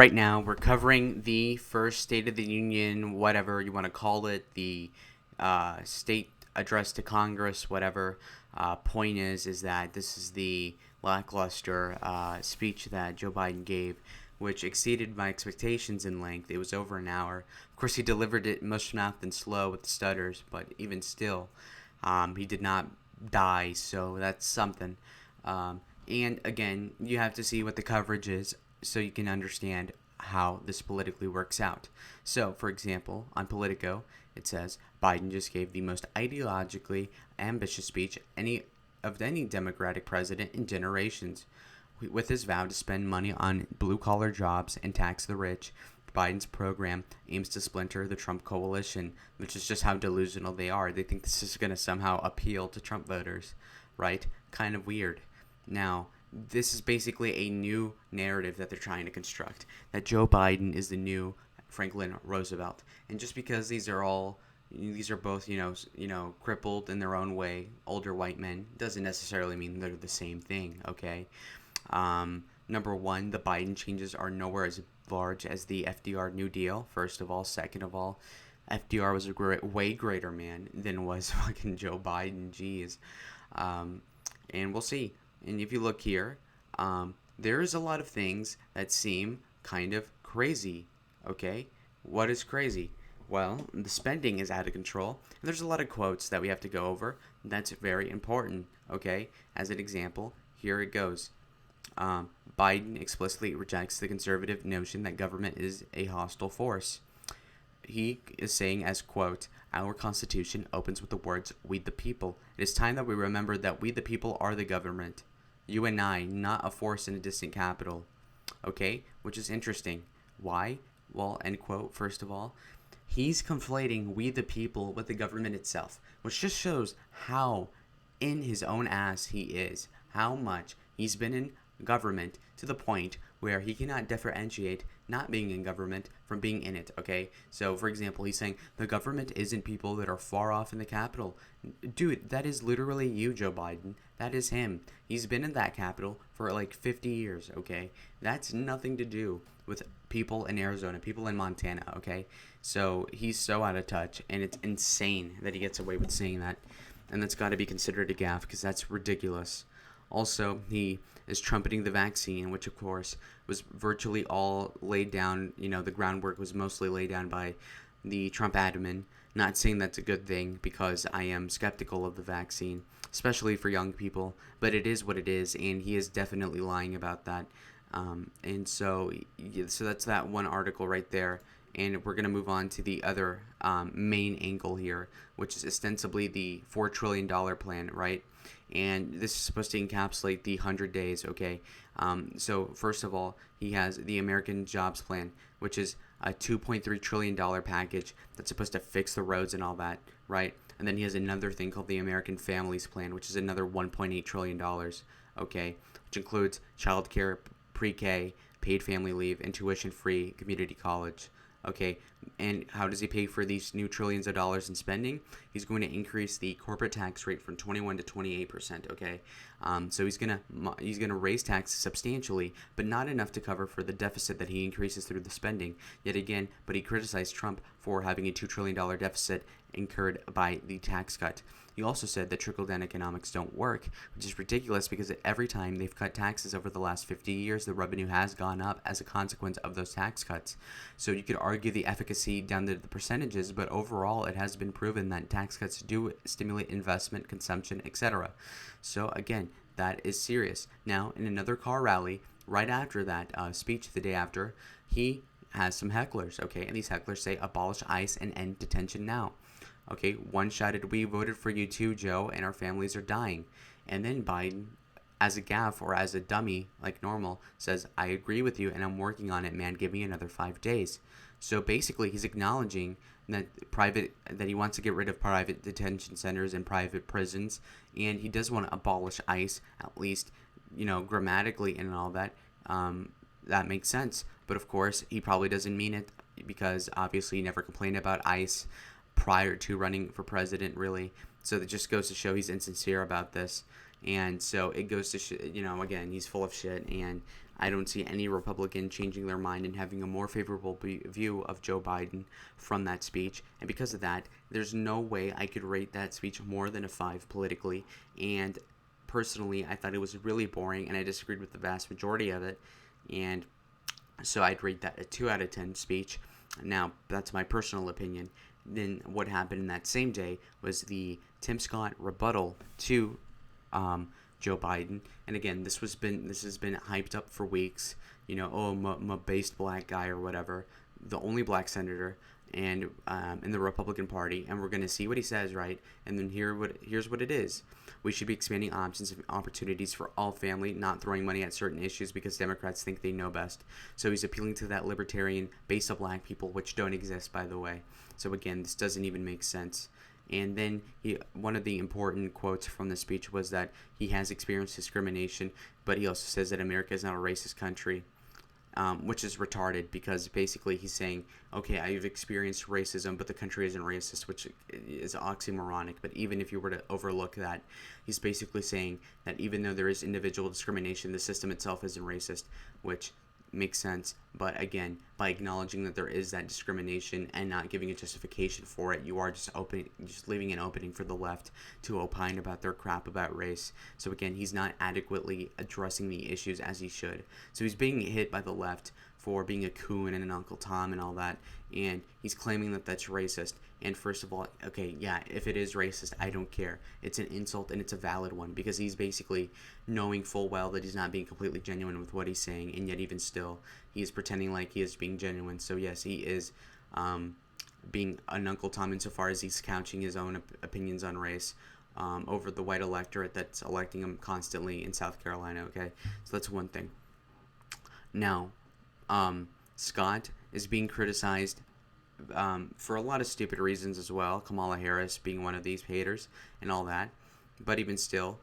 right now we're covering the first State of the Union, whatever you want to call it, the state address to Congress, whatever. Point is that this is the lackluster speech that Joe Biden gave, which exceeded my expectations in length. It was over an hour. Of course, he delivered it much mouth and slow with stutters, but even still, he did not die, so that's something. And again, you have to see what the coverage is so you can understand how this politically works out. So, for example, on Politico, it says Biden just gave the most ideologically ambitious speech of any Democratic president in generations. With his vow to spend money on blue-collar jobs and tax the rich, Biden's program aims to splinter the Trump coalition, which is just how delusional they are. They think this is going to somehow appeal to Trump voters, right? Kind of weird. Now, this is basically a new narrative that they're trying to construct, that Joe Biden is the new Franklin Roosevelt. And just because these are both, crippled in their own way, older white men, doesn't necessarily mean they're the same thing, okay? Number one, the Biden changes are nowhere as large as the FDR New Deal, first of all. Second of all, FDR was a way greater man than was fucking Joe Biden, jeez. And we'll see. And if you look here, there's a lot of things that seem kind of crazy, okay? What is crazy? Well, the spending is out of control. And there's a lot of quotes that we have to go over. That's very important, okay? As an example, here it goes. Biden explicitly rejects the conservative notion that government is a hostile force. He is saying as, quote, "Our Constitution opens with the words, 'We the people.' It is time that we remember that we the people are the government. You and I, not a force in a distant capital." Okay? Which is interesting. Why? Well, end quote, first of all. He's conflating we the people with the government itself, which just shows how in his own ass he is. How much he's been in government to the point where he cannot differentiate not being in government from being in it, okay? So, for example, he's saying the government isn't people that are far off in the Capitol. Dude, that is literally you, Joe Biden. That is him. He's been in that Capitol for like 50 years, okay? That's nothing to do with people in Arizona, people in Montana, okay? So, he's so out of touch, and it's insane that he gets away with saying that. And that's got to be considered a gaffe, because that's ridiculous. Also, he is trumpeting the vaccine, which of course was virtually all laid down. The groundwork was mostly laid down by the Trump admin. Not saying that's a good thing, because I am skeptical of the vaccine, especially for young people. But it is what it is, and he is definitely lying about that. And so that's that one article right there. And we're going to move on to the other main angle here, which is ostensibly the $4 trillion plan, right? And this is supposed to encapsulate the 100 days, okay? So first of all, he has the American Jobs Plan, which is a $2.3 trillion package that's supposed to fix the roads and all that, right? And then he has another thing called the American Families Plan, which is another $1.8 trillion, okay? Which includes childcare, pre-K, paid family leave, and tuition-free community college. Okay, and how does he pay for these new trillions of dollars in spending? He's going to increase the corporate tax rate from 21 to 28%. Okay, so he's gonna raise taxes substantially, but not enough to cover for the deficit that he increases through the spending. Yet again, but he criticized Trump for having a $2 trillion deficit incurred by the tax cut. He also said that trickle-down economics don't work, which is ridiculous because every time they've cut taxes over the last 50 years, the revenue has gone up as a consequence of those tax cuts. So you could argue the efficacy down to the percentages, but overall it has been proven that tax cuts do stimulate investment, consumption, etc. So again, that is serious. Now, in another car rally, right after that speech the day after, he has some hecklers, okay? And these hecklers say, "Abolish ICE and end detention now." Okay, one shouted, "We voted for you too, Joe, and our families are dying." And then Biden, as a gaffe or as a dummy, like normal, says, "I agree with you and I'm working on it, man. Give me another 5 days." So basically, he's acknowledging that he wants to get rid of private detention centers and private prisons, and he does want to abolish ICE, at least, grammatically and all that. That makes sense. But of course, he probably doesn't mean it, because obviously he never complained about ICE prior to running for president, really. So that just goes to show he's insincere about this. And so it goes to, again, he's full of shit. And I don't see any Republican changing their mind and having a more favorable view of Joe Biden from that speech. And because of that, there's no way I could rate that speech more than a 5 politically. And personally, I thought it was really boring, and I disagreed with the vast majority of it. And so I'd rate that a 2 out of 10 speech. Now, that's my personal opinion. Then what happened in that same day was the Tim Scott rebuttal to Joe Biden. And again, this has been hyped up for weeks. You know, oh, I'm a based black guy or whatever, the only black senator, and in the Republican Party, and we're going to see what he says, right? And then here's what it is. We should be expanding options and opportunities for all family, not throwing money at certain issues because Democrats think they know best. So he's appealing to that libertarian base of black people, which don't exist, by the way. So again, this doesn't even make sense. And then one of the important quotes from the speech was that he has experienced discrimination, but he also says that America is not a racist country. Which is retarded, because basically he's saying, okay, I've experienced racism, but the country isn't racist, which is oxymoronic. But even if you were to overlook that, he's basically saying that even though there is individual discrimination, the system itself isn't racist, which makes sense. But again, by acknowledging that there is that discrimination and not giving a justification for it, you are just leaving an opening for the left to opine about their crap about race. So again, he's not adequately addressing the issues as he should. So he's being hit by the left for being a coon and an Uncle Tom and all that, and he's claiming that that's racist. And first of all, okay, yeah, if it is racist, I don't care. It's an insult, and it's a valid one, because he's basically knowing full well that he's not being completely genuine with what he's saying, and yet even still, he is pretending like he is being genuine. So yes, he is being an Uncle Tom insofar as he's couching his own opinions on race over the white electorate that's electing him constantly in South Carolina, okay? So that's one thing. Now, Scott is being criticized for a lot of stupid reasons as well, Kamala Harris being one of these haters and all that. But even still,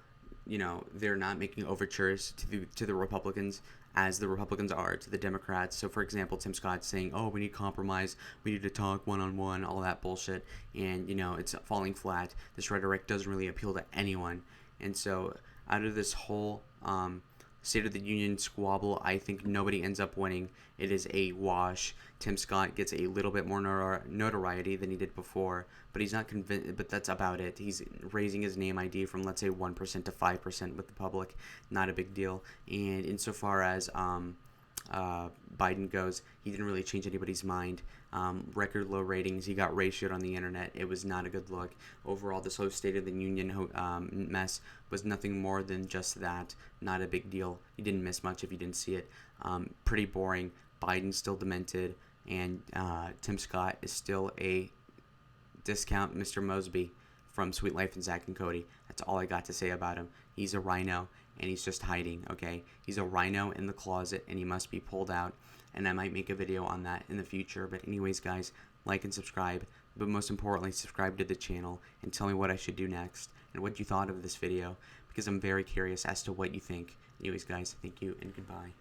you know, they're not making overtures to the Republicans as the Republicans are to the Democrats. So, for example, Tim Scott saying, oh, we need compromise, we need to talk one-on-one, all that bullshit. And, you know, it's falling flat. This rhetoric doesn't really appeal to anyone. And so, out of this whole State of the Union squabble, I think nobody ends up winning. It is a wash. Tim Scott gets a little bit more notoriety than he did before, but he's not convinced. But that's about it. He's raising his name ID from, let's say, 1% to 5% with the public. Not a big deal. And insofar as Biden goes, he didn't really change anybody's mind. Record low ratings. He got ratioed on the internet. It was not a good look. Overall, this whole State of the Union mess was nothing more than just that. Not a big deal. You didn't miss much if you didn't see it. Pretty boring. Biden's still demented, and Tim Scott is still a discount Mr. Mosbey from Sweet Life and Zack and Cody. That's all I got to say about him. He's a rhino, and he's just hiding, okay? He's a rhino in the closet, and he must be pulled out, and I might make a video on that in the future. But anyways, guys, like and subscribe, but most importantly, subscribe to the channel and tell me what I should do next and what you thought of this video, because I'm very curious as to what you think. Anyways, guys, thank you and goodbye.